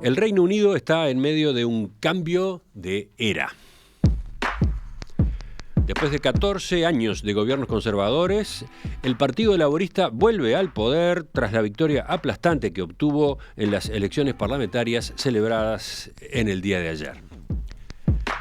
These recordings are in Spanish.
El Reino Unido está en medio de un cambio de era. Después de 14 años de gobiernos conservadores, el Partido Laborista vuelve al poder tras la victoria aplastante que obtuvo en las elecciones parlamentarias celebradas en el día de ayer.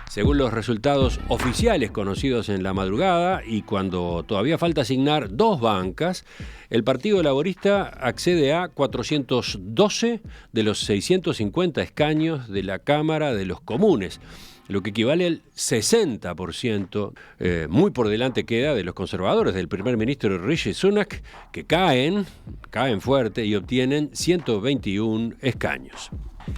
Según los resultados oficiales conocidos en la madrugada y cuando todavía falta asignar 2 bancas, el Partido Laborista accede a 412 de los 650 escaños de la Cámara de los Comunes, lo que equivale al 60%, muy por delante queda de los conservadores, del primer ministro Rishi Sunak, que caen fuerte y obtienen 121 escaños.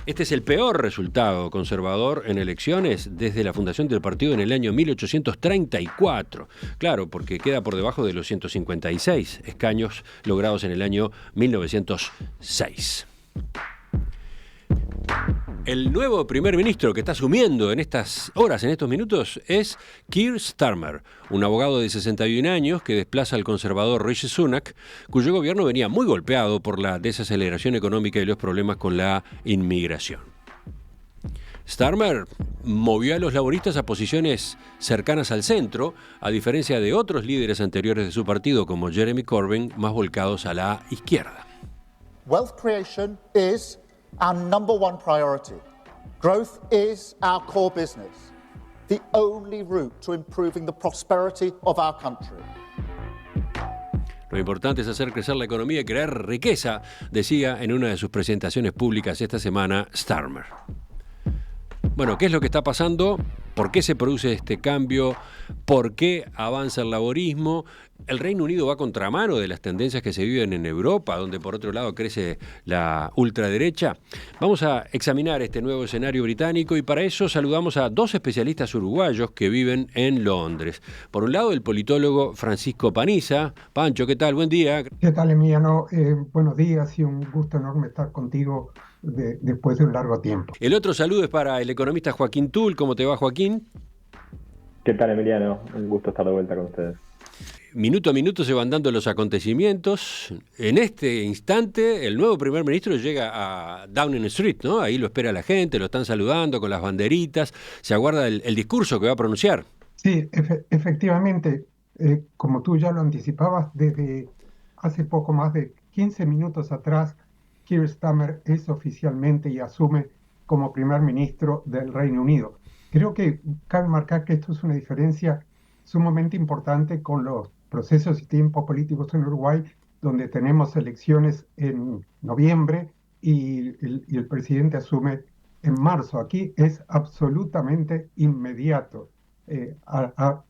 Este es el peor resultado conservador en elecciones desde la fundación del partido en el año 1834. Claro, porque queda por debajo de los 156 escaños logrados en el año 1906. El nuevo primer ministro que está asumiendo en estas horas, en estos minutos, es Keir Starmer, un abogado de 61 años que desplaza al conservador Rishi Sunak, cuyo gobierno venía muy golpeado por la desaceleración económica y los problemas con la inmigración. Starmer movió a los laboristas a posiciones cercanas al centro, a diferencia de otros líderes anteriores de su partido, como Jeremy Corbyn, más volcados a la izquierda. Wealth creation is our number one priority. Growth is our core business, the only route to improving the prosperity of our country. Lo importante es hacer crecer la economía y crear riqueza, decía en una de sus presentaciones públicas esta semana Starmer. Bueno, ¿qué es lo que está pasando? ¿Por qué se produce este cambio? ¿Por qué avanza el laborismo? El Reino Unido va a contramano de las tendencias que se viven en Europa, donde por otro lado crece la ultraderecha. Vamos a examinar este nuevo escenario británico y para eso saludamos a 2 especialistas uruguayos que viven en Londres. Por un lado, el politólogo Francisco Paniza. Pancho, ¿qué tal? Buen día. ¿Qué tal, Emiliano? Buenos días y un gusto enorme estar contigo después de un largo tiempo. El otro saludo es para el economista Joaquín Tull. ¿Cómo te va, Joaquín? ¿Qué tal, Emiliano? Un gusto estar de vuelta con ustedes. Minuto a minuto se van dando los acontecimientos. En este instante, el nuevo primer ministro llega a Downing Street, ¿no? Ahí lo espera la gente, lo están saludando con las banderitas. Se aguarda el discurso que va a pronunciar. Sí, efectivamente, como tú ya lo anticipabas, desde hace poco más de 15 minutos atrás, Keir Starmer es oficialmente y asume como primer ministro del Reino Unido. Creo que cabe marcar que esto es una diferencia sumamente importante con los procesos y tiempos políticos en Uruguay, donde tenemos elecciones en noviembre y el presidente asume en marzo. Aquí es absolutamente inmediato. A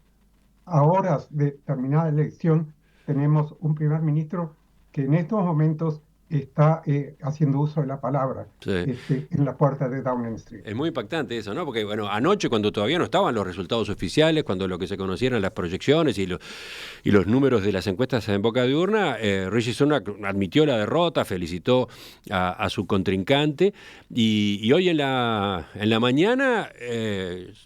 horas de terminada la elección, tenemos un primer ministro que en estos momentos está haciendo uso de la palabra, sí, en la puerta de Downing Street. Es muy impactante eso, ¿no? Porque, bueno, anoche cuando todavía no estaban los resultados oficiales, cuando lo que se conocieran las proyecciones y los números de las encuestas en boca de urna, Rishi Sunak admitió la derrota, felicitó a su contrincante y hoy en la mañana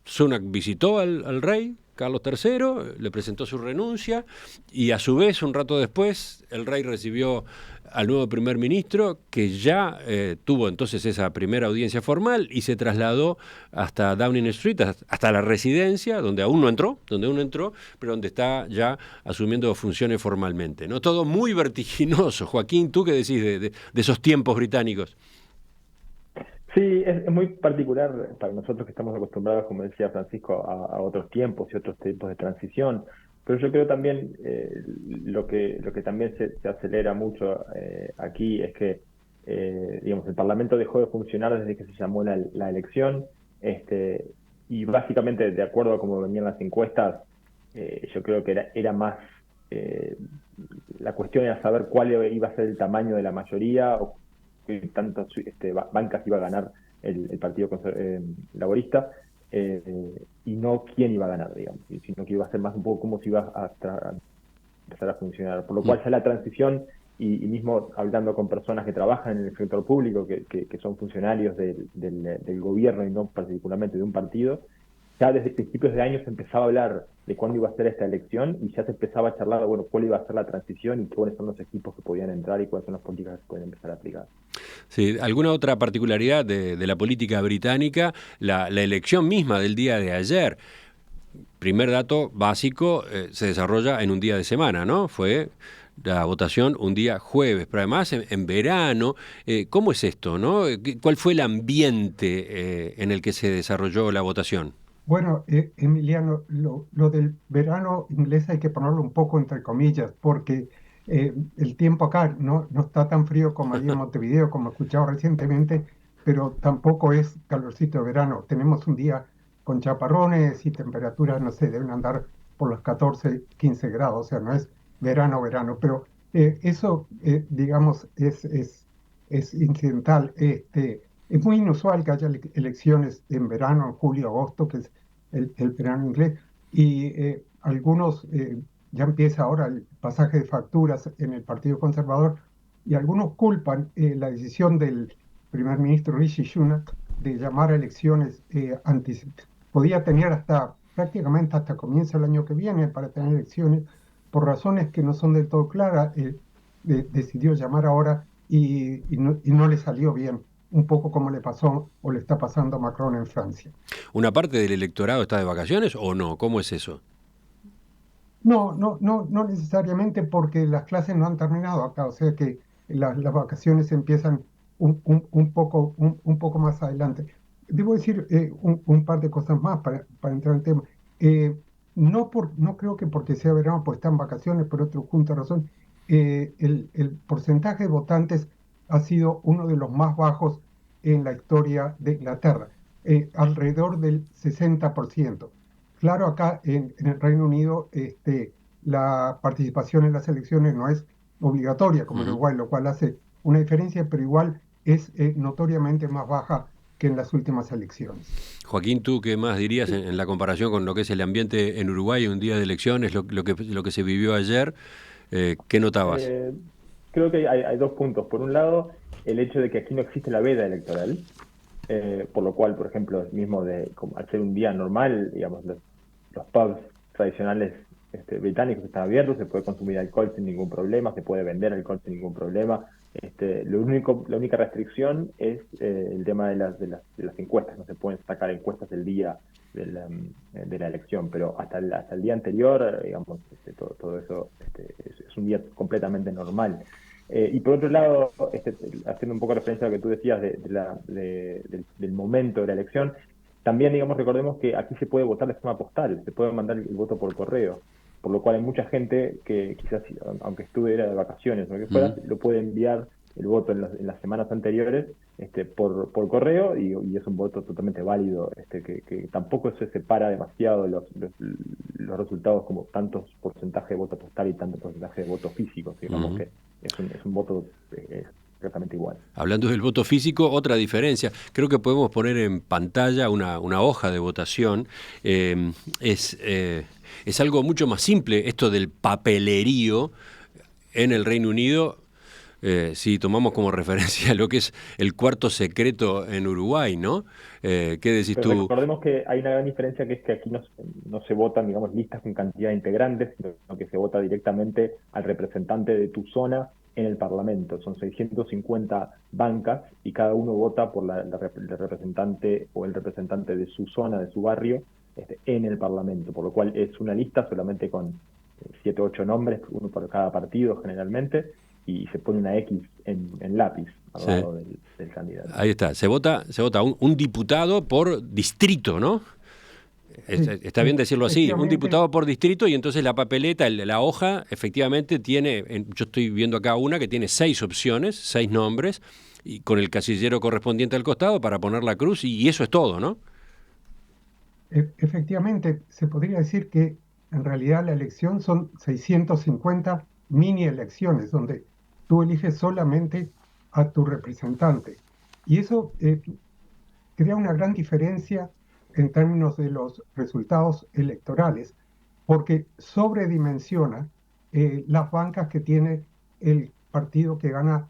Sunak visitó al rey Carlos III, le presentó su renuncia y a su vez, un rato después, el rey recibió al nuevo primer ministro, que ya tuvo entonces esa primera audiencia formal y se trasladó hasta Downing Street, hasta la residencia, donde aún no entró, pero donde está ya asumiendo funciones formalmente, ¿no? Todo muy vertiginoso. Joaquín, ¿tú qué decís de esos tiempos británicos? Sí, es muy particular para nosotros que estamos acostumbrados, como decía Francisco, a otros tiempos y otros tiempos de transición. Pero yo creo también lo que también se acelera mucho aquí es que digamos, el Parlamento dejó de funcionar desde que se llamó la elección, y básicamente, de acuerdo a cómo venían las encuestas, yo creo que era más la cuestión era saber cuál iba a ser el tamaño de la mayoría o qué tantas bancas iba a ganar el Partido Laborista. Y no quién iba a ganar, digamos, sino que iba a ser más un poco cómo se iba a empezar a funcionar. Por lo cual ya la transición, y mismo hablando con personas que trabajan en el sector público, que son funcionarios del gobierno y no particularmente de un partido, ya desde principios de año se empezaba a hablar de cuándo iba a ser esta elección y ya se empezaba a charlar, bueno, cuál iba a ser la transición y cuáles son los equipos que podían entrar y cuáles son las políticas que se pueden empezar a aplicar. Sí, ¿alguna otra particularidad de la política británica? La elección misma del día de ayer. Primer dato básico, se desarrolla en un día de semana, ¿no? Fue la votación un día jueves, pero además en verano. ¿Cómo es esto, no? ¿Cuál fue el ambiente en el que se desarrolló la votación? Bueno, Emiliano, lo del verano inglés hay que ponerlo un poco entre comillas, porque el tiempo acá no está tan frío como allí en Montevideo, como he escuchado recientemente, pero tampoco es calorcito de verano. Tenemos un día con chaparrones y temperaturas, no sé, deben andar por los 14, 15 grados, o sea, no es verano, verano, pero eso, digamos, es incidental. Es muy inusual que haya elecciones en verano, en julio, agosto, que es el verano inglés, y algunos, ya empieza ahora el pasaje de facturas en el Partido Conservador, y algunos culpan la decisión del primer ministro Rishi Sunak de llamar a elecciones anticipadas. Podía tener hasta prácticamente hasta comienzo del año que viene para tener elecciones, por razones que no son del todo claras, decidió llamar ahora y no le salió bien, un poco como le pasó o le está pasando a Macron en Francia. ¿Una parte del electorado está de vacaciones o no? ¿Cómo es eso? No necesariamente porque las clases no han terminado acá, o sea que las vacaciones empiezan un poco más adelante. Debo decir un par de cosas más para entrar en tema. No creo que porque sea verano, pues están vacaciones, por otro junta razón. El porcentaje de votantes ha sido uno de los más bajos en la historia de Inglaterra, alrededor del 60%. Claro, acá en el Reino Unido la participación en las elecciones no es obligatoria como en Ujú. Uruguay, lo cual hace una diferencia, pero igual es notoriamente más baja que en las últimas elecciones. Joaquín, ¿tú qué más dirías en la comparación con lo que es el ambiente en Uruguay un día de elecciones, lo que se vivió ayer? ¿Qué notabas? Eh, Creo que hay dos puntos. Por un lado, el hecho de que aquí no existe la veda electoral, por lo cual, por ejemplo, mismo como al ser un día normal, digamos, los pubs tradicionales británicos están abiertos, se puede consumir alcohol sin ningún problema, se puede vender alcohol sin ningún problema. La única restricción es el tema de las encuestas. No se pueden sacar encuestas el día de la elección, pero hasta el día anterior, digamos, todo eso es un día completamente normal. Y por otro lado, haciendo un poco referencia a lo que tú decías del momento de la elección, también, digamos, recordemos que aquí se puede votar de forma postal, se puede mandar el voto por correo, por lo cual hay mucha gente que quizás, aunque estuviera de vacaciones o lo que fuera, Mm. lo puede enviar el voto en las semanas anteriores por correo y es un voto totalmente válido, que tampoco se separa demasiado los resultados como tantos porcentaje de voto postal y tanto porcentaje de voto físico, digamos Ujú. que es un voto exactamente igual. Hablando del voto físico, otra diferencia, creo que podemos poner en pantalla una hoja de votación. eh, es, eh, es algo mucho más simple esto del papelerío en el Reino Unido. Si tomamos como referencia lo que es el cuarto secreto en Uruguay, ¿no? ¿Qué decís Pero tú? recordemos que hay una gran diferencia, que es que aquí no se votan, digamos, listas con cantidad de integrantes, sino que se vota directamente al representante de tu zona en el Parlamento. Son 650 bancas y cada uno vota por el representante o el representante de su zona, de su barrio, en el Parlamento, por lo cual es una lista solamente con 7 o 8 nombres, uno por cada partido generalmente, y se pone una X en lápiz al Sí, lado del candidato. ahí está. Se vota un diputado por distrito, ¿no? Sí, Está bien decirlo así, un efectivamente. diputado por distrito y entonces la papeleta, la hoja, efectivamente tiene, yo estoy viendo acá una que tiene 6 opciones, 6 nombres, y con el casillero correspondiente al costado para poner la cruz y eso es todo, ¿no? Efectivamente, se podría decir que en realidad la elección son 650 mini elecciones, donde tú eliges solamente a tu representante. Y eso crea una gran diferencia en términos de los resultados electorales, porque sobredimensiona las bancas que tiene el partido que gana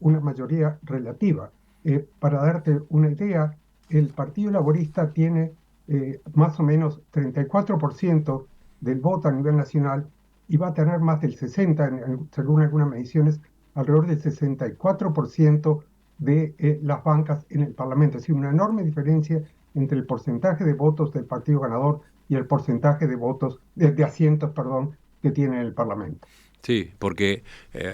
una mayoría relativa. Para darte una idea, el Partido Laborista tiene más o menos 34% del voto a nivel nacional y va a tener más del 60, según algunas mediciones, alrededor del 64% de las bancas en el Parlamento. Es decir, una enorme diferencia entre el porcentaje de votos del partido ganador y el porcentaje de votos, de asientos, perdón, que tiene el Parlamento. Sí, porque,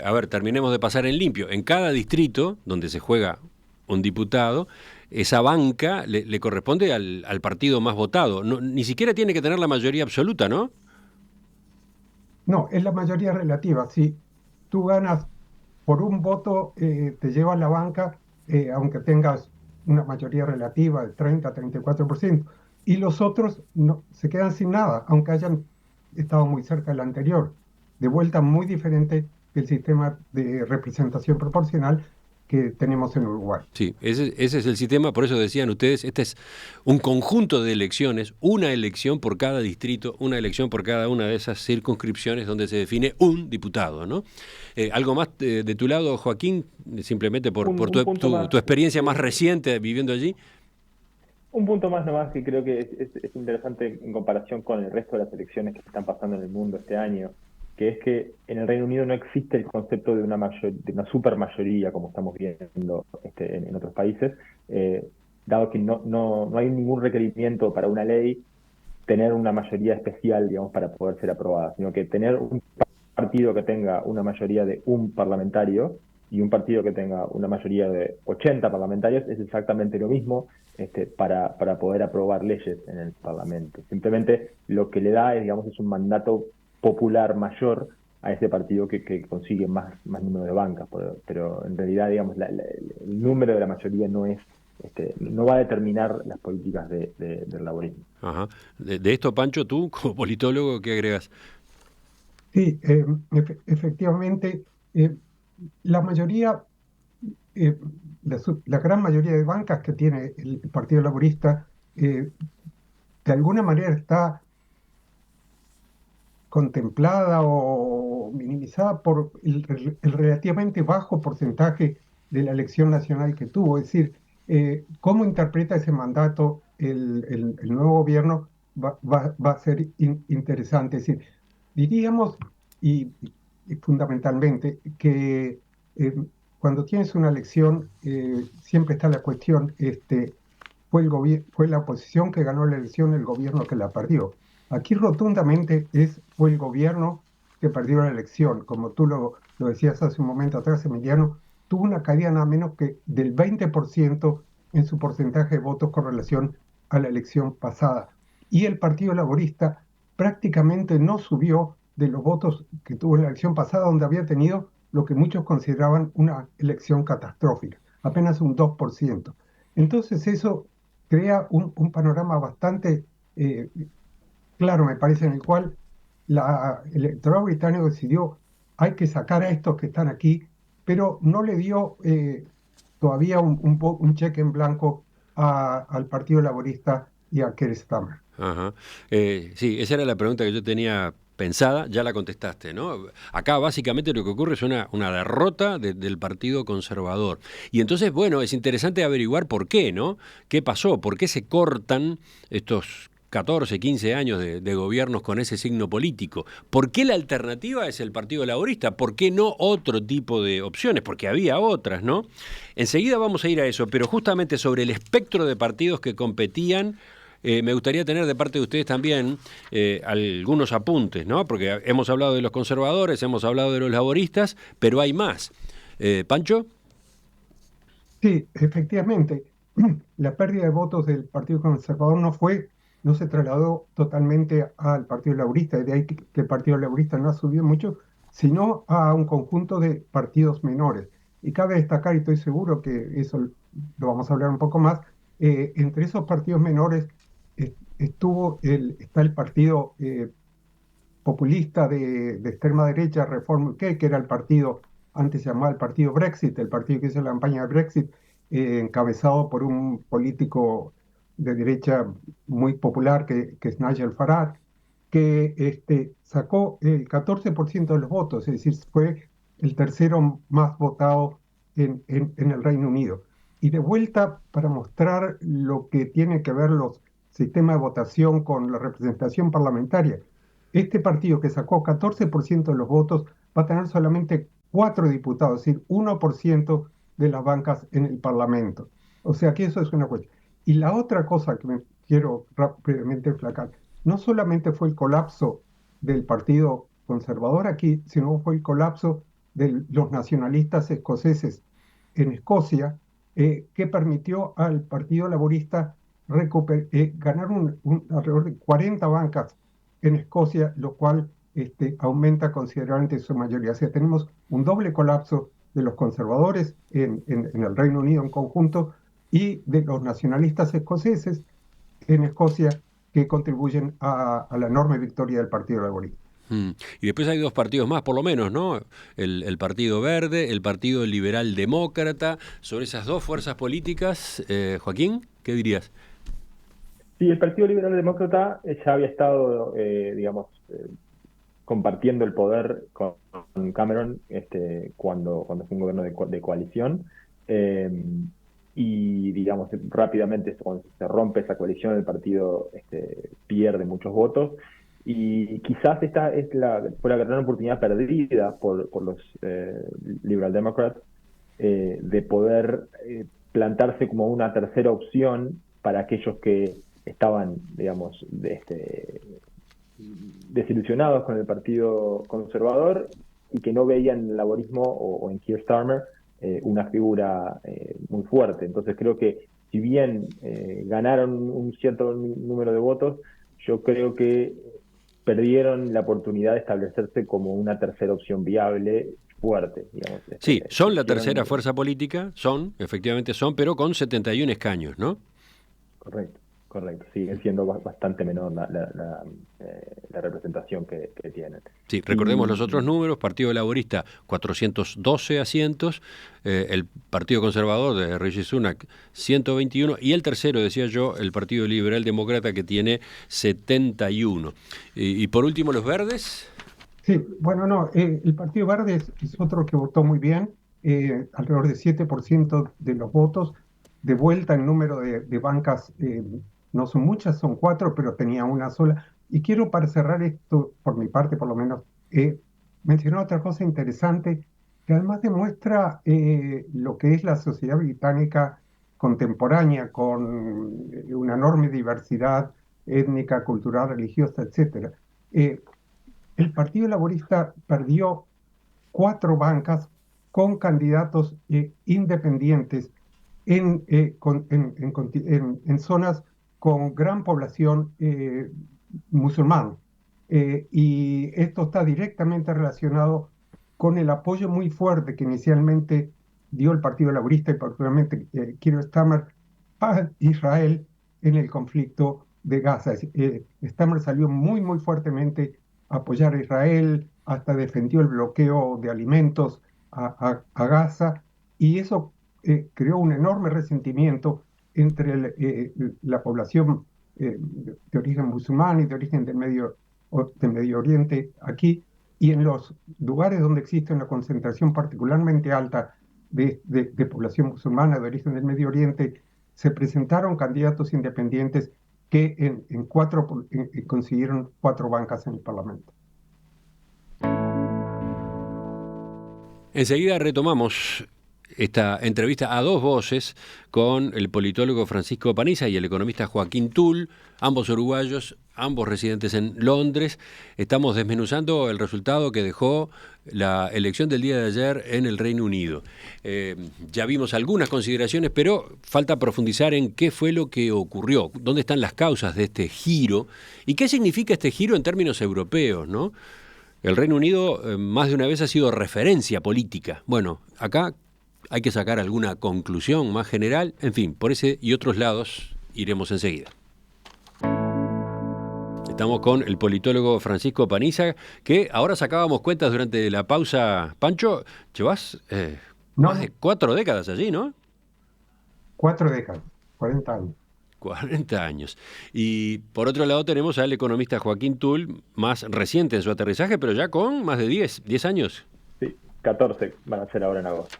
a ver, terminemos de pasar en limpio. En cada distrito donde se juega un diputado, esa banca le corresponde al partido más votado. No, ni siquiera tiene que tener la mayoría absoluta, ¿no? No, es la mayoría relativa. Si tú ganas por un voto, te lleva a la banca, aunque tengas una mayoría relativa de 30-34%, y los otros no, se quedan sin nada, aunque hayan estado muy cerca del anterior. De vuelta, muy diferente del sistema de representación proporcional que tenemos en Uruguay. Sí, ese es el sistema, por eso decían ustedes, este es un conjunto de elecciones, una elección por cada distrito, una elección por cada una de esas circunscripciones donde se define un diputado, ¿no? ¿Algo más de tu lado, Joaquín? Simplemente por tu experiencia más reciente viviendo allí. Un punto más nomás que creo que es interesante en comparación con el resto de las elecciones que están pasando en el mundo este año, que es que en el Reino Unido no existe el concepto de una supermayoría como estamos viendo en otros países, dado que no hay ningún requerimiento para una ley tener una mayoría especial, digamos, para poder ser aprobada, sino que tener un partido que tenga una mayoría de un parlamentario y un partido que tenga una mayoría de 80 parlamentarios es exactamente lo mismo para poder aprobar leyes en el Parlamento. Simplemente lo que le da es un mandato popular mayor a ese partido que consigue más número de bancas, pero en realidad, digamos, el número de la mayoría no va a determinar las políticas del laborismo. Ajá. De esto, Pancho, tú, como politólogo, ¿qué agregas? Sí, efectivamente, la mayoría, la gran mayoría de bancas que tiene el Partido Laborista, de alguna manera está contemplada o minimizada por el relativamente bajo porcentaje de la elección nacional que tuvo. Es decir, cómo interpreta ese mandato el nuevo gobierno va a ser interesante. Es decir, diríamos, y fundamentalmente, que cuando tienes una elección, siempre está la cuestión, fue la oposición que ganó la elección, el gobierno que la perdió. Aquí rotundamente fue el gobierno que perdió la elección. Como tú lo decías hace un momento atrás, Emiliano, tuvo una caída nada menos que del 20% en su porcentaje de votos con relación a la elección pasada. Y el Partido Laborista prácticamente no subió de los votos que tuvo en la elección pasada, donde había tenido lo que muchos consideraban una elección catastrófica, apenas un 2%. Entonces eso crea un panorama bastante claro, me parece, en el cual el electorado británico decidió hay que sacar a estos que están aquí, pero no le dio todavía un cheque en blanco al Partido Laborista y a Keir Starmer. Ajá. Sí, esa era la pregunta que yo tenía pensada, ya la contestaste, ¿no? Acá básicamente lo que ocurre es una derrota del Partido Conservador. Y entonces, bueno, es interesante averiguar por qué, ¿no? ¿Qué pasó? ¿Por qué se cortan estos 14, 15 años de gobiernos con ese signo político? ¿Por qué la alternativa es el Partido Laborista? ¿Por qué no otro tipo de opciones? Porque había otras, ¿no? Enseguida vamos a ir a eso, pero justamente sobre el espectro de partidos que competían, me gustaría tener de parte de ustedes también algunos apuntes, ¿no? Porque hemos hablado de los conservadores, hemos hablado de los laboristas, pero hay más. ¿Pancho? Sí, efectivamente. La pérdida de votos del Partido Conservador no se trasladó totalmente al Partido Laborista, de ahí que el Partido Laborista no ha subido mucho, sino a un conjunto de partidos menores. Y cabe destacar, y estoy seguro que eso lo vamos a hablar un poco más, entre esos partidos menores está el partido populista de extrema derecha, Reform UK, que era el partido, antes se llamaba el partido Brexit, el partido que hizo la campaña de Brexit, encabezado por un político de derecha muy popular que es Nigel Farage, que sacó el 14% de los votos, es decir, fue el tercero más votado en el Reino Unido. Y de vuelta, para mostrar lo que tiene que ver los sistemas de votación con la representación parlamentaria, este partido que sacó 14% de los votos va a tener solamente 4 diputados, es decir, 1% de las bancas en el Parlamento. O sea que eso es una cuestión. Y la otra cosa que me quiero rápidamente enflacar, no solamente fue el colapso del Partido Conservador aquí, sino fue el colapso de los nacionalistas escoceses en Escocia, que permitió al Partido Laborista ganar alrededor de 40 bancas en Escocia, lo cual aumenta considerablemente su mayoría. O sea, tenemos un doble colapso de los conservadores en el Reino Unido en conjunto y de los nacionalistas escoceses en Escocia, que contribuyen a la enorme victoria del Partido Laborista. Y después hay dos partidos más, por lo menos, ¿no? El Partido Verde, el Partido Liberal Demócrata. Sobre esas dos fuerzas políticas, Joaquín, ¿qué dirías? Sí, el Partido Liberal Demócrata ya había estado, compartiendo el poder con Cameron cuando fue un gobierno de coalición. Y, digamos, rápidamente cuando se rompe esa coalición, el partido pierde muchos votos. Y quizás esta fue la gran oportunidad perdida por los Liberal Democrats de poder plantarse como una tercera opción para aquellos que estaban, digamos, desilusionados con el Partido Conservador y que no veían en el laborismo o en Keir Starmer una figura muy fuerte. Entonces creo que si bien ganaron un cierto número de votos, yo creo que perdieron la oportunidad de establecerse como una tercera opción viable, fuerte, digamos. Sí, son la tercera fuerza política, efectivamente son, pero con 71 escaños, ¿no? Correcto. Sigue siendo bastante menor la representación que tienen. Sí, recordemos los otros números: Partido Laborista 412 asientos, el Partido Conservador de Rishi Sunak 121 y el tercero, decía yo, el Partido Liberal Demócrata, que tiene 71. Y por último, los verdes. Sí, bueno, no, el Partido Verde es otro que votó muy bien, alrededor de 7% de los votos, de vuelta en número de bancas. No son muchas, son 4, pero tenía una sola. Y quiero, para cerrar esto, por mi parte por lo menos, mencionar otra cosa interesante, que además demuestra lo que es la sociedad británica contemporánea, con una enorme diversidad étnica, cultural, religiosa, etc. El Partido Laborista perdió 4 bancas con candidatos independientes en zonas con gran población musulmana. Y esto está directamente relacionado con el apoyo muy fuerte que inicialmente dio el Partido Laborista y particularmente Keir Starmer a Israel en el conflicto de Gaza. Starmer salió muy fuertemente a apoyar a Israel, hasta defendió el bloqueo de alimentos a Gaza, y eso creó un enorme resentimiento entre la población de origen musulmán y de origen del Medio Oriente aquí, y en los lugares donde existe una concentración particularmente alta de población musulmana de origen del Medio Oriente, se presentaron candidatos independientes que consiguieron 4 bancas en el Parlamento. Enseguida retomamos esta entrevista a dos voces con el politólogo Francisco Paniza y el economista Joaquín Tull, ambos uruguayos, ambos residentes en Londres. Estamos desmenuzando el resultado que dejó la elección del día de ayer en el Reino Unido. Ya vimos algunas consideraciones, pero falta profundizar en qué fue lo que ocurrió, dónde están las causas de este giro y qué significa este giro en términos europeos, ¿no? El Reino Unido más de una vez ha sido referencia política. Bueno, acá hay que sacar alguna conclusión más general. En fin, por ese y otros lados iremos enseguida. Estamos con el politólogo Francisco Paniza, que ahora sacábamos cuentas durante la pausa. Pancho, llevas más de 4 décadas allí, ¿no? 4 décadas, 40 años. 40 años. Y por otro lado tenemos al economista Joaquín Tull, más reciente en su aterrizaje, pero ya con más de 10 años. Sí, 14 van a ser ahora en agosto.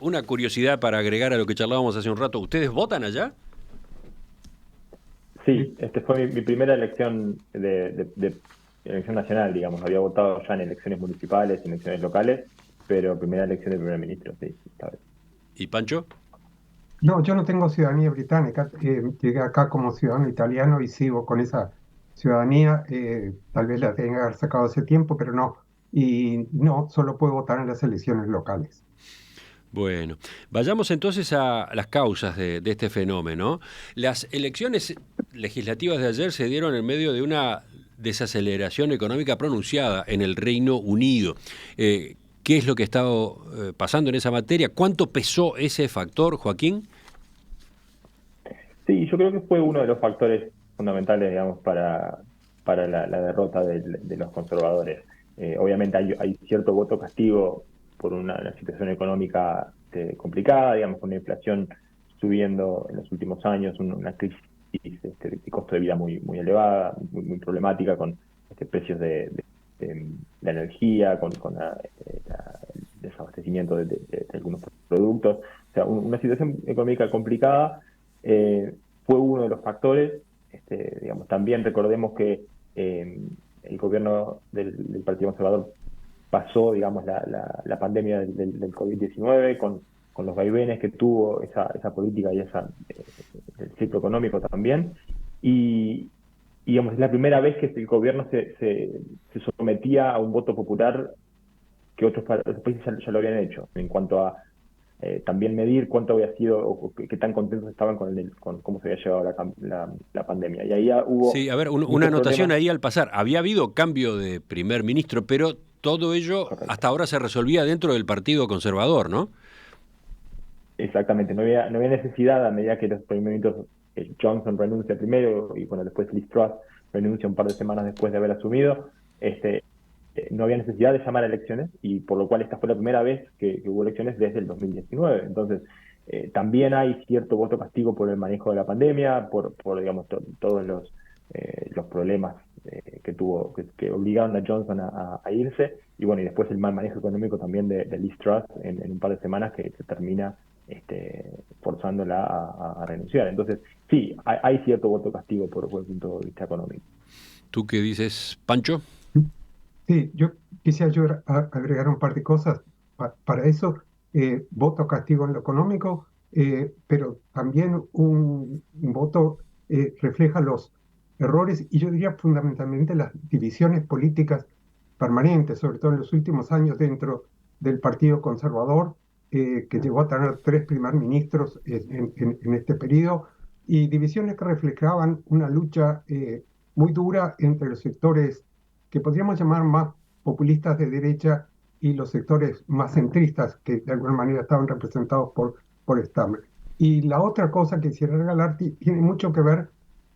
Una curiosidad para agregar a lo que charlábamos hace un rato. ¿Ustedes votan allá? Sí, fue mi primera elección de elección nacional, digamos. Había votado ya en elecciones municipales, en elecciones locales, pero primera elección de primer ministro, sí, esta vez. ¿Y Pancho? No, yo no tengo ciudadanía británica. Llegué acá como ciudadano italiano y sigo con esa ciudadanía. Tal vez la tenga que haber sacado hace tiempo, pero no. Y no, solo puedo votar en las elecciones locales. Bueno, vayamos entonces a las causas de este fenómeno. Las elecciones legislativas de ayer se dieron en medio de una desaceleración económica pronunciada en el Reino Unido. ¿Qué es lo que ha estado pasando en esa materia? ¿Cuánto pesó ese factor, Joaquín? Sí, yo creo que fue uno de los factores fundamentales, digamos, para la derrota de los conservadores. Obviamente hay cierto voto castigo por una situación económica complicada, digamos, con una inflación subiendo en los últimos años, una crisis de costo de vida muy elevada, muy problemática, con precios de la energía, con el desabastecimiento de algunos productos. O sea, una situación económica complicada fue uno de los factores. Digamos, también recordemos que el gobierno del Partido Conservador pasó, digamos, la pandemia del COVID-19 con los vaivenes que tuvo esa política y el ciclo económico también. Y digamos, es la primera vez que el gobierno se sometía a un voto popular que otros países ya lo habían hecho, en cuanto a también medir cuánto había sido o qué tan contentos estaban con cómo se había llevado la pandemia. Y ahí hubo... Sí, a ver, una anotación ahí al pasar. Había habido cambio de primer ministro, pero todo ello hasta ahora se resolvía dentro del Partido Conservador, ¿no? Exactamente, no había necesidad, a medida que los primeros ministros, Johnson renuncia primero y bueno, después Liz Truss renuncia un par de semanas después de haber asumido, no había necesidad de llamar a elecciones, y por lo cual esta fue la primera vez que hubo elecciones desde el 2019. Entonces, también hay cierto voto castigo por el manejo de la pandemia, por digamos, todos los problemas que obligaron a Johnson a irse, y bueno, y después el mal manejo económico también de Liz Truss en un par de semanas que termina forzándola a renunciar. Entonces, sí, hay cierto voto castigo por el punto de vista económico. ¿Tú qué dices, Pancho? Sí, yo quisiera agregar un par de cosas. Para eso, voto castigo en lo económico, pero también un voto refleja los errores y yo diría fundamentalmente las divisiones políticas permanentes, sobre todo en los últimos años dentro del Partido Conservador, que llegó a tener 3 primer ministros en este periodo, y divisiones que reflejaban una lucha muy dura entre los sectores que podríamos llamar más populistas de derecha y los sectores más centristas que de alguna manera estaban representados por Stammer. Y la otra cosa que quisiera regalar tiene mucho que ver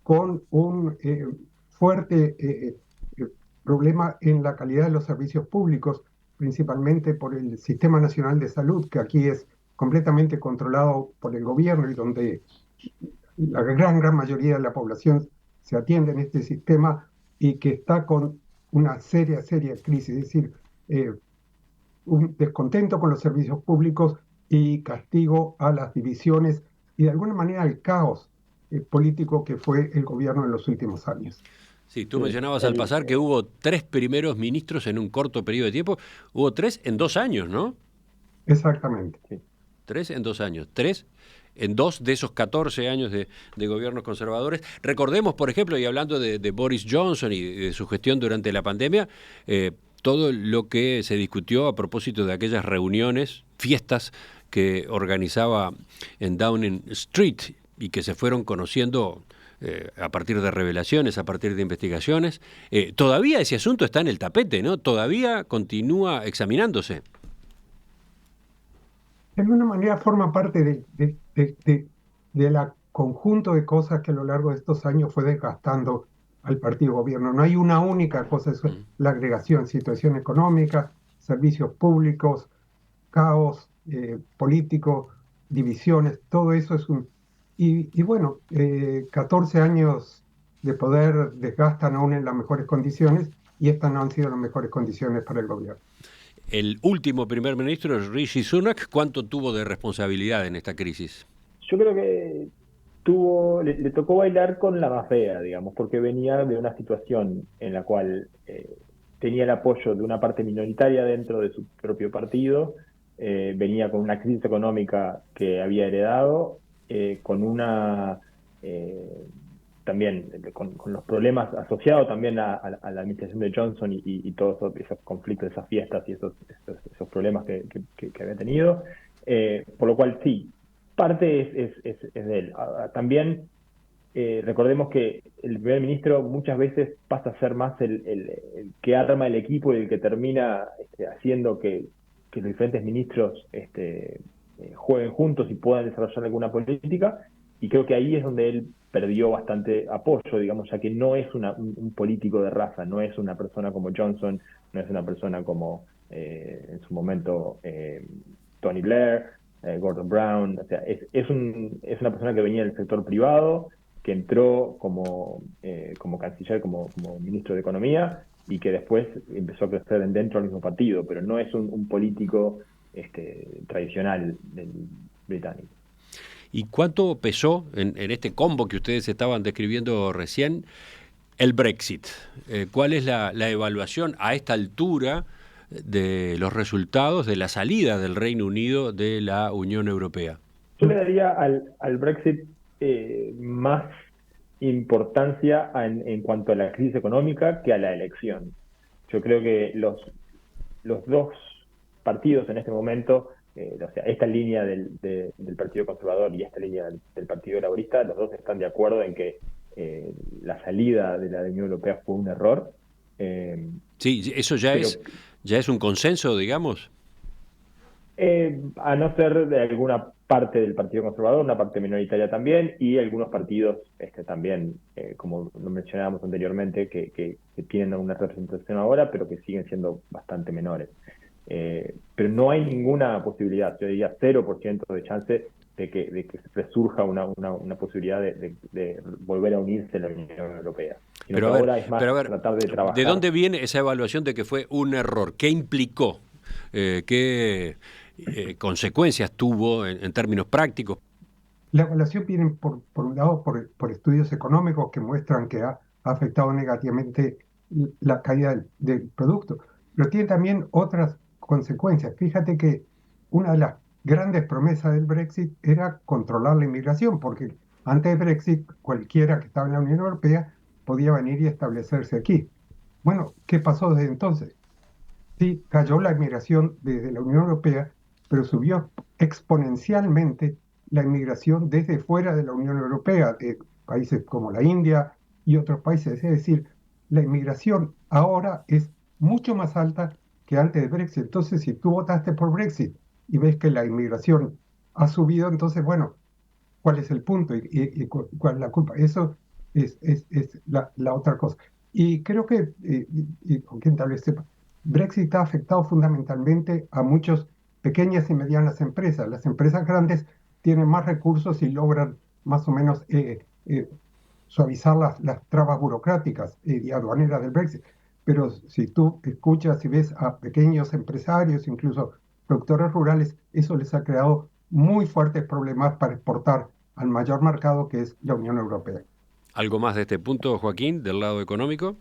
con un fuerte problema en la calidad de los servicios públicos, principalmente por el Sistema Nacional de Salud, que aquí es completamente controlado por el gobierno y donde la gran mayoría de la población se atiende en este sistema y que está con una seria crisis, es decir, un descontento con los servicios públicos y castigo a las divisiones y de alguna manera al caos político que fue el gobierno en los últimos años. Sí, tú mencionabas al pasar que hubo 3 primeros ministros en un corto periodo de tiempo. Hubo 3 en 2 años, ¿no? Exactamente. Sí. 3 en 2 años. 3 en 2 de esos 14 años de gobiernos conservadores. Recordemos, por ejemplo, y hablando de Boris Johnson y de su gestión durante la pandemia, todo lo que se discutió a propósito de aquellas reuniones, fiestas que organizaba en Downing Street y que se fueron conociendo a partir de revelaciones, a partir de investigaciones. Todavía ese asunto está en el tapete, ¿no? Todavía continúa examinándose. De alguna manera forma parte de la conjunto de cosas que a lo largo de estos años fue desgastando al partido gobierno. No hay una única cosa, es la agregación, situación económica, servicios públicos, caos político, divisiones, todo eso es un... Y bueno, 14 años de poder desgastan aún en las mejores condiciones y estas no han sido las mejores condiciones para el gobierno. El último primer ministro, Rishi Sunak, ¿cuánto tuvo de responsabilidad en esta crisis? Yo creo que le tocó bailar con la más fea, digamos, porque venía de una situación en la cual tenía el apoyo de una parte minoritaria dentro de su propio partido, venía con una crisis económica que había heredado, con una también con los problemas asociados también a la administración de Johnson y todos esos conflictos, esas fiestas y esos problemas que había tenido. Por lo cual sí, parte es de él. También recordemos que el primer ministro muchas veces pasa a ser más el que arma el equipo y el que termina haciendo que los diferentes ministros jueguen juntos y puedan desarrollar alguna política, y creo que ahí es donde él perdió bastante apoyo, digamos, ya que no es un político de raza, no es una persona como Johnson, no es una persona como en su momento Tony Blair, Gordon Brown, o sea, es una persona que venía del sector privado, que entró como canciller, como ministro de Economía, y que después empezó a crecer dentro del mismo partido, pero no es un político tradicional británico. ¿Y cuánto pesó en este combo que ustedes estaban describiendo recién el Brexit? ¿Cuál es la evaluación a esta altura de los resultados de la salida del Reino Unido de la Unión Europea? Yo le daría al Brexit más importancia en cuanto a la crisis económica que a la elección. Yo creo que los dos partidos en este momento, o sea, esta línea del Partido Conservador y esta línea del Partido Laborista, los dos están de acuerdo en que la salida de la Unión Europea fue un error. Sí, eso ya es un consenso, digamos. A no ser de alguna parte del Partido Conservador, una parte minoritaria también, y algunos partidos también, como lo mencionábamos anteriormente, que tienen una representación ahora, pero que siguen siendo bastante menores. Pero no hay ninguna posibilidad, yo diría 0% de chance de que resurja una posibilidad de volver a unirse a la Unión Europea. Pero ahora es más tratar de trabajar. ¿De dónde viene esa evaluación de que fue un error? ¿Qué implicó? ¿Qué consecuencias tuvo en términos prácticos? La evaluación viene, por un lado, por estudios económicos que muestran que ha afectado negativamente la calidad del producto, pero tiene también otras consecuencias. Fíjate que una de las grandes promesas del Brexit era controlar la inmigración, porque antes de Brexit cualquiera que estaba en la Unión Europea podía venir y establecerse aquí. Bueno, ¿qué pasó desde entonces? Sí, cayó la inmigración desde la Unión Europea, pero subió exponencialmente la inmigración desde fuera de la Unión Europea, de países como la India y otros países. Es decir, la inmigración ahora es mucho más alta que antes de Brexit. Entonces, si tú votaste por Brexit y ves que la inmigración ha subido, entonces, bueno, ¿cuál es el punto y cuál es la culpa? Eso es la otra cosa. Y creo que, y con quien tal vez sepa, Brexit ha afectado fundamentalmente a muchas pequeñas y medianas empresas. Las empresas grandes tienen más recursos y logran más o menos suavizar las trabas burocráticas y aduaneras del Brexit. Pero si tú escuchas y ves a pequeños empresarios, incluso productores rurales, eso les ha creado muy fuertes problemas para exportar al mayor mercado que es la Unión Europea. ¿Algo más de este punto, Joaquín, del lado económico?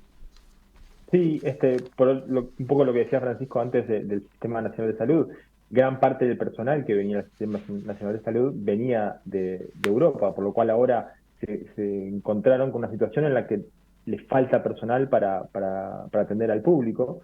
Sí, un poco lo que decía Francisco antes del Sistema Nacional de Salud. Gran parte del personal que venía del Sistema Nacional de Salud venía de Europa, por lo cual ahora se encontraron con una situación en la que les falta personal para atender al público.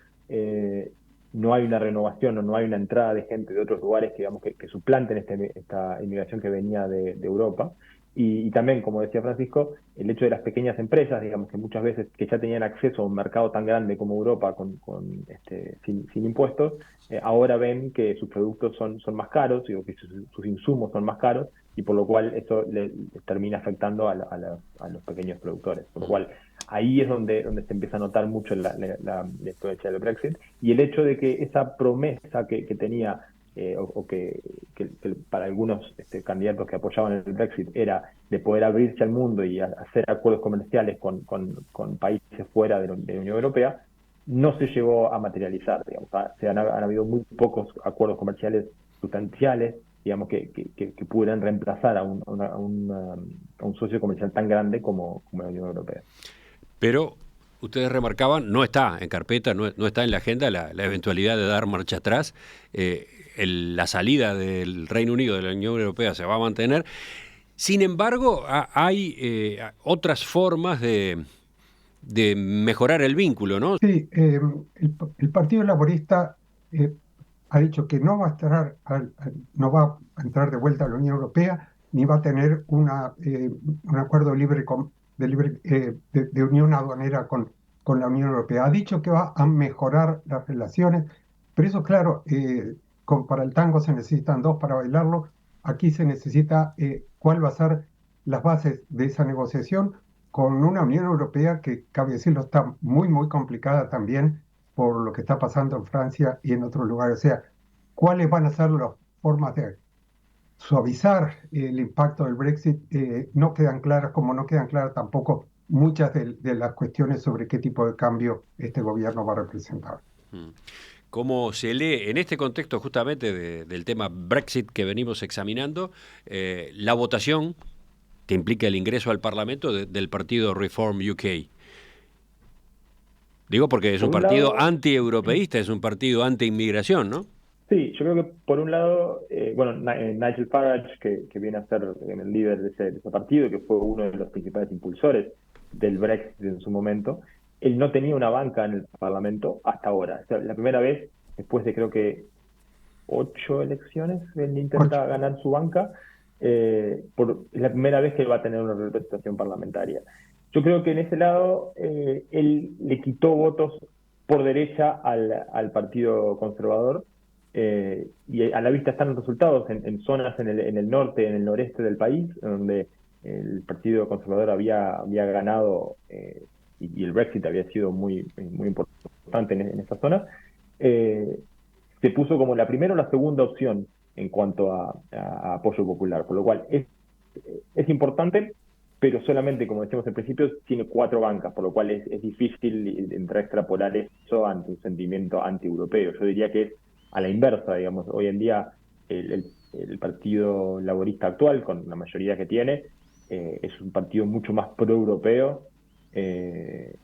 No hay una renovación o no hay una entrada de gente de otros lugares que suplanten esta inmigración que venía de Europa. Y también, como decía Francisco, el hecho de las pequeñas empresas, digamos, que muchas veces que ya tenían acceso a un mercado tan grande como Europa sin impuestos, ahora ven que sus productos son más caros, digo, que sus insumos son más caros, y por lo cual eso les termina afectando a los pequeños productores. Por lo cual ahí es donde se empieza a notar mucho la influencia del Brexit, y el hecho de que esa promesa que tenía que para algunos candidatos que apoyaban el Brexit era de poder abrirse al mundo y hacer acuerdos comerciales con países fuera de la Unión Europea, no se llegó a materializar. Digamos. Han habido muy pocos acuerdos comerciales sustanciales digamos, que pudieran reemplazar a un socio comercial tan grande como la Unión Europea. Pero ustedes remarcaban, no está en carpeta, no está en la agenda la eventualidad de dar marcha atrás. La salida del Reino Unido de la Unión Europea se va a mantener. Sin embargo, hay otras formas de mejorar el vínculo, ¿no? Sí, el Partido Laborista ha dicho que no va a no va a entrar de vuelta a la Unión Europea, ni va a tener un acuerdo de unión aduanera con la Unión Europea. Ha dicho que va a mejorar las relaciones, pero eso, claro, para el tango se necesitan dos para bailarlo. Aquí se necesita cuál va a ser las bases de esa negociación con una Unión Europea que, cabe decirlo, está muy, muy complicada también por lo que está pasando en Francia y en otros lugares. O sea, ¿cuáles van a ser las formas de suavizar el impacto del Brexit? No quedan claras, como no quedan claras tampoco muchas de las cuestiones sobre qué tipo de cambio este gobierno va a representar. ¿Cómo se lee en este contexto justamente del tema Brexit que venimos examinando la votación que implica el ingreso al Parlamento del partido Reform UK? Digo porque es un partido anti-europeísta, es un partido anti-inmigración, ¿no? Sí, yo creo que por un lado, Nigel Farage, que viene a ser el líder de ese partido, que fue uno de los principales impulsores del Brexit en su momento, él no tenía una banca en el Parlamento hasta ahora. O sea, la primera vez, después de creo que 8 elecciones, él intenta ganar su banca. Es la primera vez que él va a tener una representación parlamentaria. Yo creo que en ese lado él le quitó votos por derecha al Partido Conservador, y a la vista están los resultados en zonas en el norte, en el noreste del país, donde el Partido Conservador había ganado y el Brexit había sido muy, muy importante en esa zona. Se puso como la primera o la segunda opción en cuanto a apoyo popular, por lo cual es importante, pero solamente, como decíamos al principio, tiene 4 bancas, por lo cual es difícil entrar a extrapolar eso ante un sentimiento anti-europeo. Yo diría que es a la inversa, digamos. Hoy en día el Partido Laborista actual, con la mayoría que tiene, es un partido mucho más pro-europeo que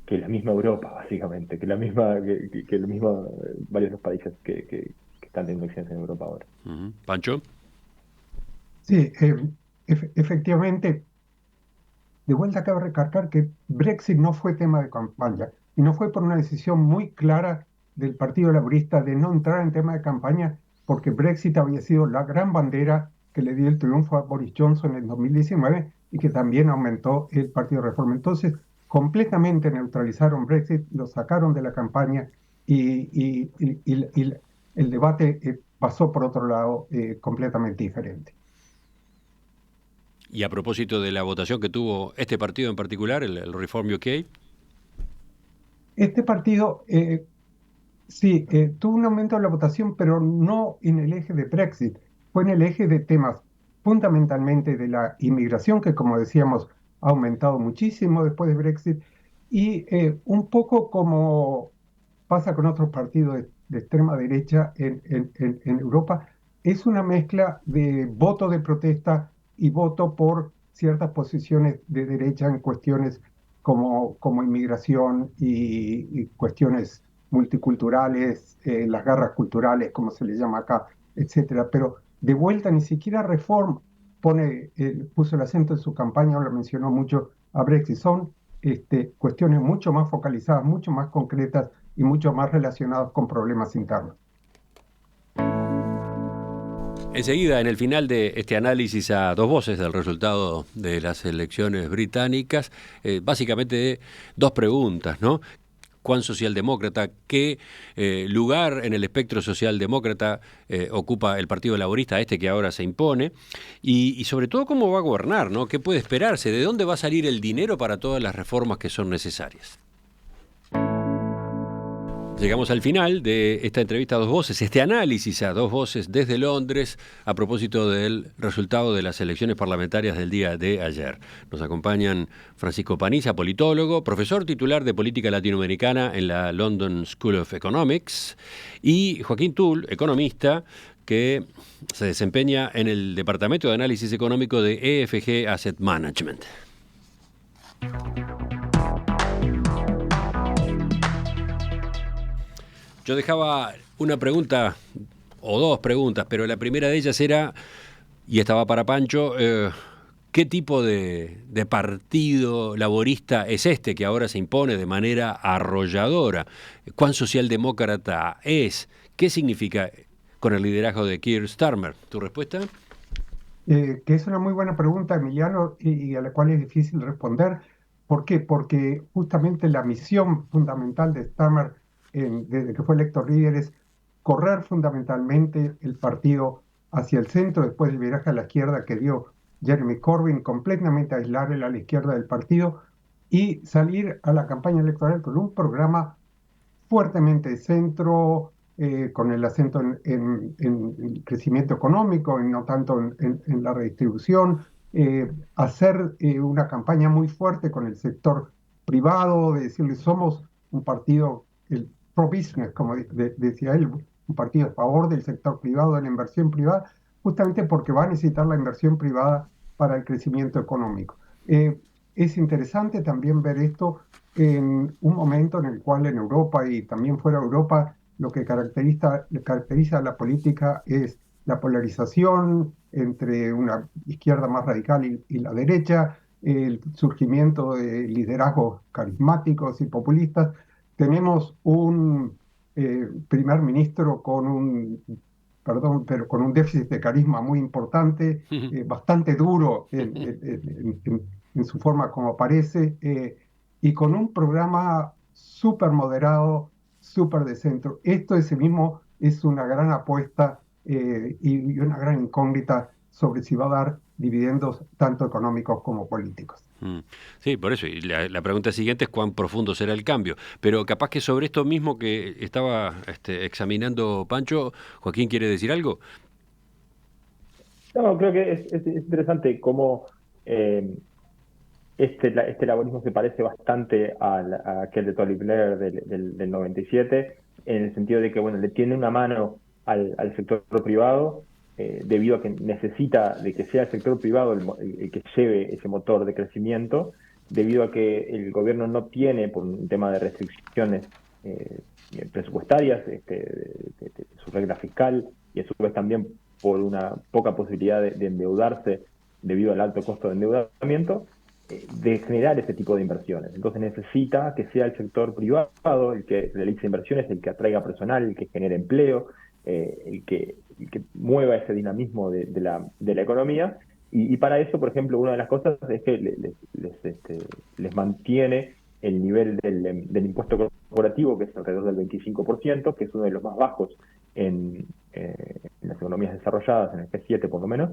la misma Europa, básicamente, que los mismos varios de los países que están teniendo elecciones en Europa ahora. ¿Pancho? Sí, efectivamente. De vuelta cabe recalcar que Brexit no fue tema de campaña y no fue por una decisión muy clara del Partido Laborista de no entrar en tema de campaña, porque Brexit había sido la gran bandera que le dio el triunfo a Boris Johnson en 2019 y que también aumentó el Partido Reforma. Entonces, completamente neutralizaron Brexit, lo sacaron de la campaña y el debate pasó por otro lado completamente diferente. Y a propósito de la votación que tuvo este partido en particular, el Reform UK. Este partido sí tuvo un aumento de la votación, pero no en el eje de Brexit, fue en el eje de temas fundamentalmente de la inmigración, que como decíamos ha aumentado muchísimo después de Brexit, y un poco como pasa con otros partidos de extrema derecha en Europa, es una mezcla de voto de protesta y voto por ciertas posiciones de derecha en cuestiones como inmigración y cuestiones multiculturales, las guerras culturales, como se le llama acá, etcétera. Pero de vuelta, ni siquiera Reform puso el acento en su campaña, o lo mencionó mucho a Brexit. Son cuestiones mucho más focalizadas, mucho más concretas y mucho más relacionadas con problemas internos. Enseguida, en el final de este análisis a dos voces del resultado de las elecciones británicas, básicamente 2 preguntas, ¿no? ¿Cuán socialdemócrata, qué lugar en el espectro socialdemócrata ocupa el Partido Laborista, que ahora se impone? Y sobre todo, ¿cómo va a gobernar, ¿no? ¿Qué puede esperarse? ¿De dónde va a salir el dinero para todas las reformas que son necesarias? Llegamos al final de esta entrevista a dos voces, este análisis a dos voces desde Londres a propósito del resultado de las elecciones parlamentarias del día de ayer. Nos acompañan Francisco Paniza, politólogo, profesor titular de Política Latinoamericana en la London School of Economics, y Joaquín Tull, economista, que se desempeña en el Departamento de Análisis Económico de EFG Asset Management. Yo dejaba una pregunta, o dos preguntas, pero la primera de ellas era, y estaba para Pancho, ¿qué tipo de partido laborista es este que ahora se impone de manera arrolladora? ¿Cuán socialdemócrata es? ¿Qué significa con el liderazgo de Keir Starmer? ¿Tu respuesta? Que es una muy buena pregunta, Emiliano, y a la cual es difícil responder. ¿Por qué? Porque justamente la misión fundamental de Starmer, desde que fue electo líder, es correr fundamentalmente el partido hacia el centro, después del viraje a la izquierda que dio Jeremy Corbyn, completamente aislarle a la izquierda del partido y salir a la campaña electoral con un programa fuertemente de centro, con el acento en el crecimiento económico y no tanto en la redistribución, hacer una campaña muy fuerte con el sector privado, de decirle somos un partido, el pro-business, como decía él, un partido a favor del sector privado, de la inversión privada, justamente porque va a necesitar la inversión privada para el crecimiento económico. Es interesante también ver esto en un momento en el cual en Europa y también fuera de Europa lo que caracteriza la política es la polarización entre una izquierda más radical y la derecha, el surgimiento de liderazgos carismáticos y populistas. Tenemos un primer ministro con pero con un déficit de carisma muy importante, bastante duro en su forma como aparece, y con un programa súper moderado, súper de centro. Esto ese mismo es una gran apuesta y una gran incógnita sobre si va a dar dividendos tanto económicos como políticos. Sí, por eso. Y la pregunta siguiente es cuán profundo será el cambio. Pero capaz que sobre esto mismo que estaba examinando Pancho, Joaquín quiere decir algo. No, creo que es interesante cómo este laborismo se parece bastante a aquel de Tony Blair del 97, en el sentido de que, bueno, le tiene una mano al sector privado, debido a que necesita de que sea el sector privado el que lleve ese motor de crecimiento, debido a que el gobierno no tiene, por un tema de restricciones presupuestarias, de su regla fiscal, y a su vez también por una poca posibilidad de endeudarse debido al alto costo de endeudamiento, de generar ese tipo de inversiones. Entonces necesita que sea el sector privado el que realice inversiones, el que atraiga personal, el que genere empleo, el que mueva ese dinamismo de la economía. Y para eso, por ejemplo, una de las cosas es que les mantiene el nivel del impuesto corporativo, que es alrededor del 25%, que es uno de los más bajos en las economías desarrolladas, en el G7 por lo menos,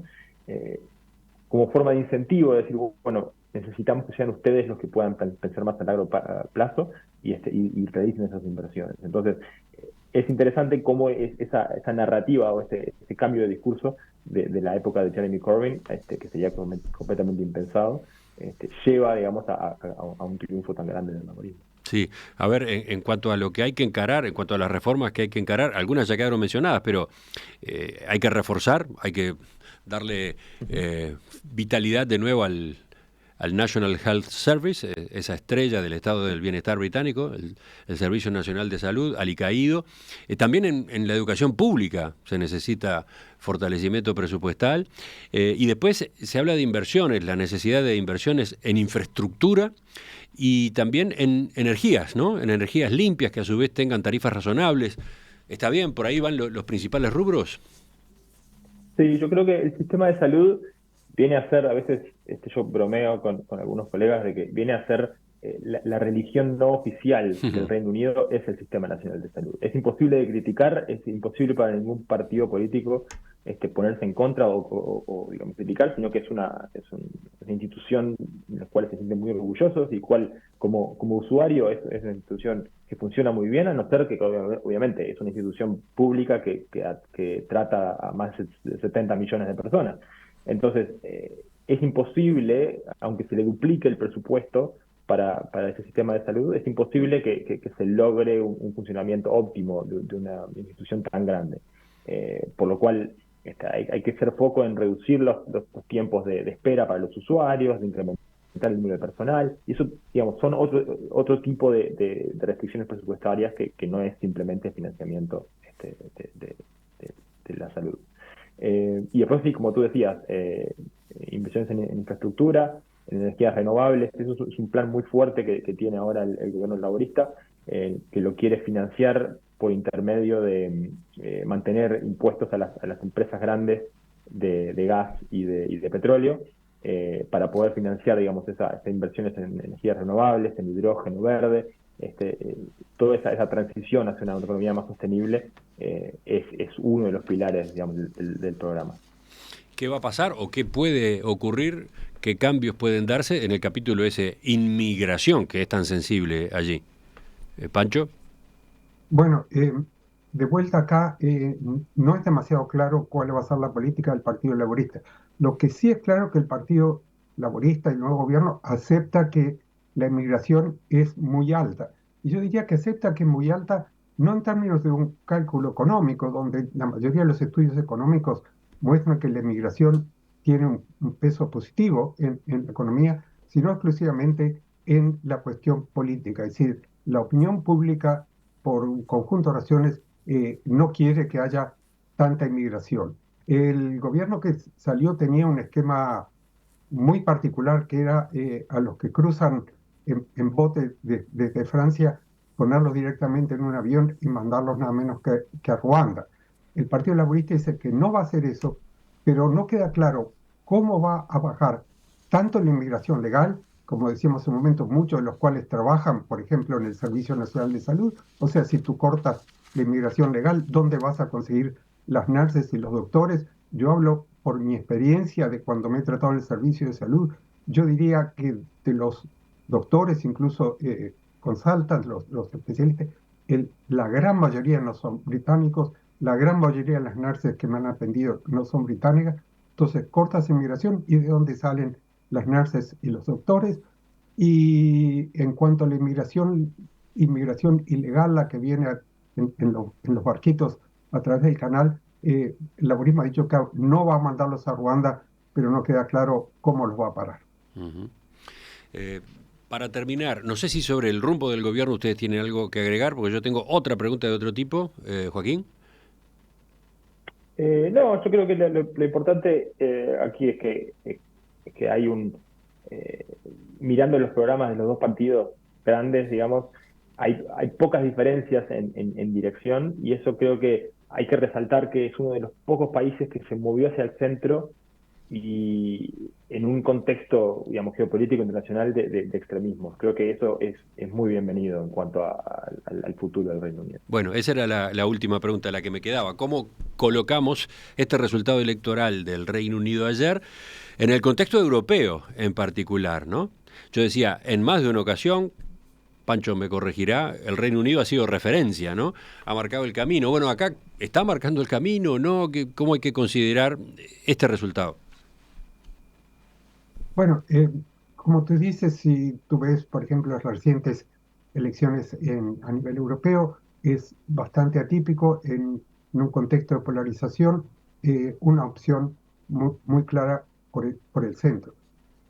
como forma de incentivo, de decir, bueno, necesitamos que sean ustedes los que puedan pensar más a largo plazo y realicen esas inversiones. Entonces, es interesante cómo esa narrativa o ese cambio de discurso de la época de Jeremy Corbyn, que sería completamente impensado, lleva, digamos, a un triunfo tan grande del laborismo. Sí, a ver, en cuanto a lo que hay que encarar, en cuanto a las reformas que hay que encarar, algunas ya quedaron mencionadas, pero hay que reforzar, hay que darle vitalidad de nuevo al National Health Service, esa estrella del Estado del Bienestar británico, el Servicio Nacional de Salud, alicaído. También en la educación pública se necesita fortalecimiento presupuestal. Y después se habla de inversiones, la necesidad de inversiones en infraestructura y también en energías, ¿no? En energías limpias que a su vez tengan tarifas razonables. ¿Está bien? ¿Por ahí van los principales rubros? Sí, yo creo que el sistema de salud viene a ser, a veces yo bromeo con algunos colegas de que viene a ser la religión no oficial del Reino Unido es el Sistema Nacional de Salud. Es imposible de criticar, es imposible para ningún partido político ponerse en contra o digamos, criticar, sino que es una institución en la cual se sienten muy orgullosos y cual como usuario es una institución que funciona muy bien, a no ser que obviamente es una institución pública que trata a más de 70 millones de personas. Entonces, es imposible, aunque se le duplique el presupuesto para ese sistema de salud, es imposible que se logre un funcionamiento óptimo de una institución tan grande. por lo cual hay que hacer foco en reducir los tiempos de espera para los usuarios, de incrementar el número de personal, y eso, digamos, son otro tipo de restricciones presupuestarias que no es simplemente financiamiento de la salud. Y después, sí, como tú decías, inversiones en infraestructura, en energías renovables, eso es un plan muy fuerte que tiene ahora el gobierno laborista, que lo quiere financiar por intermedio de mantener impuestos a las empresas grandes de gas y de petróleo, para poder financiar, digamos, esas inversiones en energías renovables, en hidrógeno verde. Toda esa transición hacia una economía más sostenible es uno de los pilares, digamos, del programa. ¿Qué va a pasar o qué puede ocurrir? ¿Qué cambios pueden darse en el capítulo ese inmigración, que es tan sensible allí? ¿Pancho? Bueno, de vuelta acá, no es demasiado claro cuál va a ser la política del Partido Laborista. Lo que sí es claro que el Partido Laborista y el nuevo gobierno acepta que la inmigración es muy alta. Y yo diría que acepta que es muy alta no en términos de un cálculo económico, donde la mayoría de los estudios económicos muestran que la inmigración tiene un peso positivo en la economía, sino exclusivamente en la cuestión política. Es decir, la opinión pública, por un conjunto de razones, no quiere que haya tanta inmigración. El gobierno que salió tenía un esquema muy particular, que era a los que cruzan en bote desde Francia, ponerlos directamente en un avión y mandarlos nada menos que a Ruanda. El Partido Laborista dice que no va a hacer eso, pero no queda claro cómo va a bajar tanto la inmigración legal, como decíamos en un momento, muchos de los cuales trabajan, por ejemplo, en el Servicio Nacional de Salud. O sea, si tú cortas la inmigración legal, ¿dónde vas a conseguir las nurses y los doctores? Yo hablo por mi experiencia de cuando me he tratado en el servicio de salud. Yo diría que de los doctores, incluso consultants, los especialistas, la gran mayoría no son británicos, la gran mayoría de las nurses que me han atendido no son británicas. Entonces, cortas inmigración y de dónde salen las nurses y los doctores. Y en cuanto a la inmigración ilegal, la que viene en los barquitos a través del canal, el laborismo ha dicho que no va a mandarlos a Ruanda, pero no queda claro cómo los va a parar. Uh-huh. Para terminar, no sé si sobre el rumbo del gobierno ustedes tienen algo que agregar, porque yo tengo otra pregunta de otro tipo. Joaquín. No, yo creo que lo importante aquí es que hay mirando los programas de los dos partidos grandes, digamos, hay pocas diferencias en dirección, y eso creo que hay que resaltar que es uno de los pocos países que se movió hacia el centro y en un contexto, digamos, geopolítico internacional de extremismo. Creo que eso es muy bienvenido en cuanto al futuro del Reino Unido. Bueno, esa era la última pregunta, la que me quedaba. ¿Cómo colocamos este resultado electoral del Reino Unido ayer en el contexto europeo en particular, ¿no? Yo decía, en más de una ocasión, Pancho me corregirá, el Reino Unido ha sido referencia, ¿no? Ha marcado el camino. Bueno, acá está marcando el camino, ¿no? ¿Cómo hay que considerar este resultado? Bueno, como tú dices, si tú ves, por ejemplo, las recientes elecciones a nivel europeo, es bastante atípico en un contexto de polarización, una opción muy clara por el centro.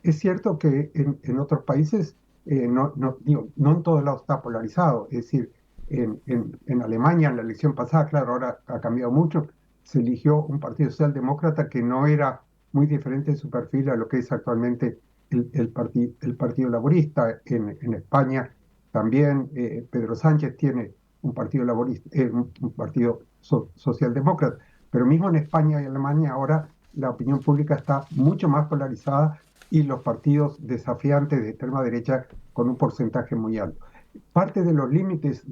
Es cierto que en otros países no en todos lados está polarizado. Es decir, en Alemania, en la elección pasada, claro, ahora ha cambiado mucho, se eligió un partido socialdemócrata que no era muy diferente en su perfil a lo que es actualmente el Partido Laborista. En España también Pedro Sánchez tiene un partido laborista, un partido socialdemócrata. Pero mismo en España y Alemania ahora la opinión pública está mucho más polarizada y los partidos desafiantes de extrema derecha con un porcentaje muy alto. Parte de los límites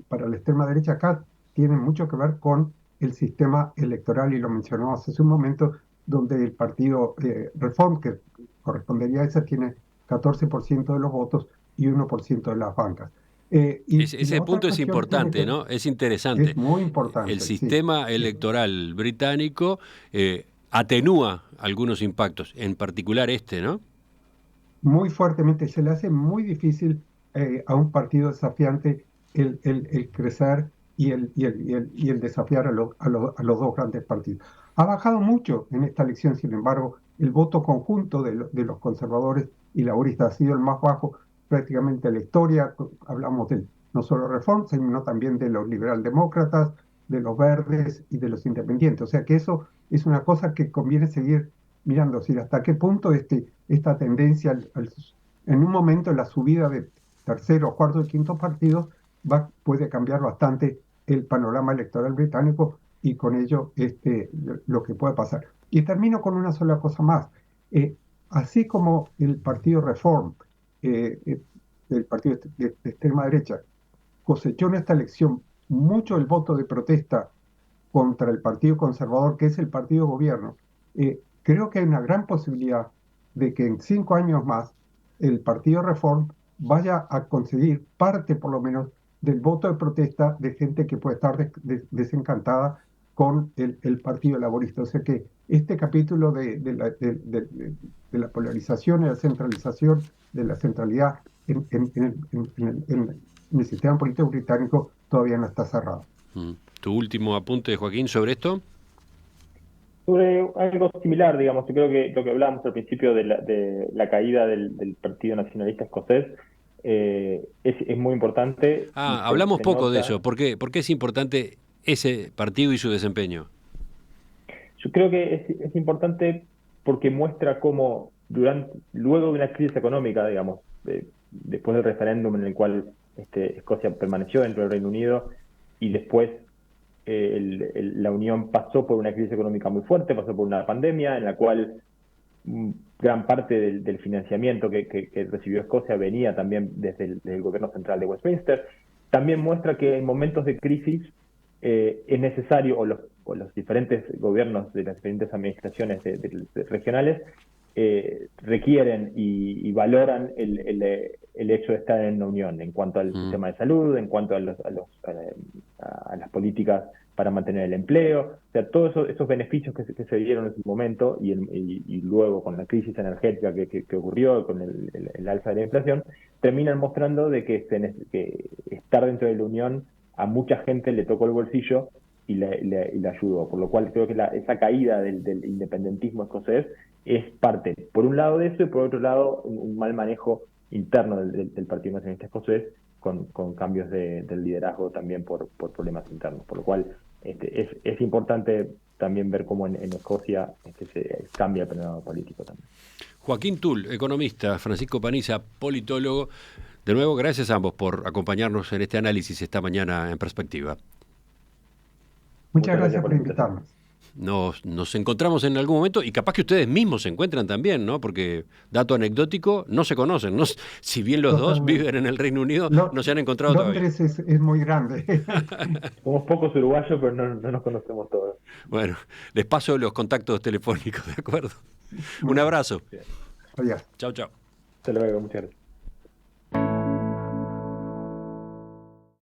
para la extrema derecha acá tienen mucho que ver con el sistema electoral, y lo mencionamos hace un momento, donde el partido Reform, que correspondería a ese, tiene 14% de los votos y 1% de las bancas. Ese punto es importante, ¿no? Es interesante. Es muy importante. El sistema electoral británico atenúa algunos impactos, en particular ¿no? Muy fuertemente. Se le hace muy difícil a un partido desafiante el crecer y el desafiar a los dos grandes partidos. Ha bajado mucho en esta elección, sin embargo, el voto conjunto de los conservadores y laboristas ha sido el más bajo prácticamente en la historia. Hablamos no solo Reform, sino también de los liberaldemócratas, de los verdes y de los independientes. O sea que eso es una cosa que conviene seguir mirando, si hasta qué punto esta tendencia, en un momento la subida de tercero, cuarto y quinto partidos puede cambiar bastante el panorama electoral británico y con ello lo que puede pasar. Y termino con una sola cosa más. Así como el partido Reform, el partido de extrema derecha, cosechó en esta elección mucho el voto de protesta contra el Partido Conservador, que es el partido gobierno, creo que hay una gran posibilidad de que en 5 años más el partido Reform vaya a conseguir parte, por lo menos, del voto de protesta de gente que puede estar desencantada con el Partido Laborista. O sea que este capítulo de la polarización y la centralización, de la centralidad en el sistema político británico todavía no está cerrado. ¿Tu último apunte, Joaquín, sobre esto? Sobre algo similar, digamos, yo creo que lo que hablábamos al principio de la caída del Partido Nacionalista Escocés es muy importante. Hablamos poco de eso. ¿Por qué es importante ese partido y su desempeño? Yo creo que es importante porque muestra cómo luego de una crisis económica, digamos, después del referéndum en el cual Escocia permaneció dentro del Reino Unido y después la Unión pasó por una crisis económica muy fuerte, pasó por una pandemia en la cual gran parte del financiamiento que recibió Escocia venía también desde el gobierno central de Westminster. También muestra que en momentos de crisis es necesario, o los diferentes gobiernos de las diferentes administraciones regionales requieren y valoran el hecho de estar en la Unión en cuanto al sistema de salud, en cuanto a las políticas para mantener el empleo, o sea, todos esos beneficios que se dieron en su momento y luego con la crisis energética que ocurrió, con el alza de la inflación, terminan mostrando de que estar dentro de la Unión a mucha gente le tocó el bolsillo y le ayudó, por lo cual creo que esa caída del independentismo escocés es parte, por un lado de eso, y por otro lado, un mal manejo interno del Partido Nacionalista Escocés, con cambios del liderazgo también por problemas internos, por lo cual es importante también ver cómo en Escocia se cambia el panorama político también. Joaquín Tull, economista, Francisco Paniza, politólogo. De nuevo, gracias a ambos por acompañarnos en este análisis esta mañana en Perspectiva. Muchas gracias por invitarnos. Nos encontramos en algún momento y capaz que ustedes mismos se encuentran también, ¿no? Porque, dato anecdótico, no se conocen, ¿no? Si bien los dos viven en el Reino Unido, no se han encontrado Londres todavía. es muy grande. Somos pocos uruguayos, pero no nos conocemos todos. Bueno, les paso los contactos telefónicos, ¿de acuerdo? Un abrazo. Adiós. Chau, chau. Hasta luego, muchas gracias.